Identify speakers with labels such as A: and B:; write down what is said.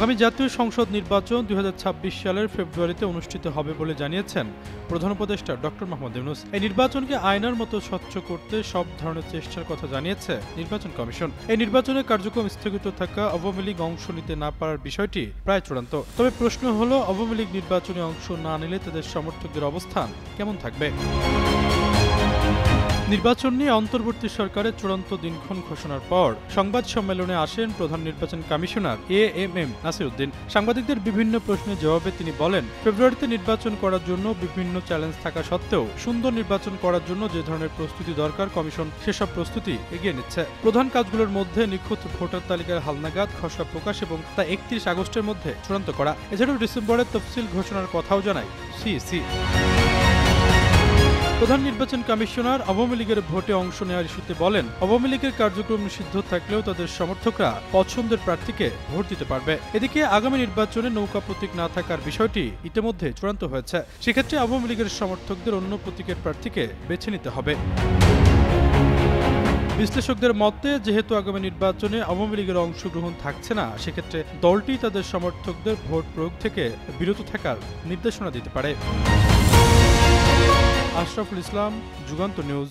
A: আগামী জাতীয় সংসদ নির্বাচন ২০২৬ সালের ফেব্রুয়ারিতে অনুষ্ঠিত হবে বলে জানিয়েছেন প্রধান উপদেষ্টা ডক্টর মোহাম্মদ ইউনূস। এই নির্বাচনকে আয়নার মতো স্বচ্ছ করতে সব ধরনের চেষ্টার কথা জানিয়েছে নির্বাচন কমিশন। এই নির্বাচনের কার্যক্রম স্থগিত থাকা আওয়ামী লীগ অংশ নিতে না পারার বিষয়টি প্রায় চূড়ান্ত। তবে প্রশ্ন হলো, আওয়ামী লীগ নির্বাচনে অংশ না নিলে তাদের সমর্থকদের অবস্থান কেমন থাকবে? নির্বাচন নিয়ে অন্তর্বর্তী সরকারের চূড়ান্ত দিনক্ষণ ঘোষণার পর সংবাদ সম্মেলনে আসেন প্রধান নির্বাচন কমিশনার এএমএম নাসির উদ্দিন। সাংবাদিকদের বিভিন্ন প্রশ্নের জবাবে তিনি বলেন, ফেব্রুয়ারিতে নির্বাচন করার জন্য বিভিন্ন চ্যালেঞ্জ থাকা সত্ত্বেও সুন্দর নির্বাচন করার জন্য যে ধরনের প্রস্তুতি দরকার কমিশন সেসব প্রস্তুতি এগিয়ে নিচ্ছে। প্রধান কাজগুলোর মধ্যে নিখুঁত ভোটার তালিকার হালনাগাদ খসড়া প্রকাশ এবং তা ৩১ আগস্টের মধ্যে চূড়ান্ত করা। এছাড়াও ডিসেম্বরের তফসিল ঘোষণার কথাও জানায় সিইসি। প্রধান নির্বাচন কমিশনার আওয়ামী লীগের ভোটে অংশ নেওয়ার ইস্যুতে বলেন, আওয়ামী লীগের কার্যক্রম নিষিদ্ধ থাকলেও তাদের সমর্থকরা পছন্দের প্রার্থীকে ভোট দিতে পারবে। এদিকে আগামী নির্বাচনে নৌকা প্রতীক না থাকার বিষয়টি ইতিমধ্যে চূড়ান্ত হয়েছে। সেক্ষেত্রে আওয়ামী লীগের সমর্থকদের অন্য প্রতীকের প্রার্থীকে বেছে নিতে হবে। বিশ্লেষকদের মতে, যেহেতু আগামী নির্বাচনে আওয়ামী লীগের অংশগ্রহণ থাকছে না, সেক্ষেত্রে দলটি তাদের সমর্থকদের ভোট প্রয়োগ থেকে বিরত থাকার নির্দেশনা দিতে পারে। আশরাফুল ইসলাম, যুগান্তর নিউজ।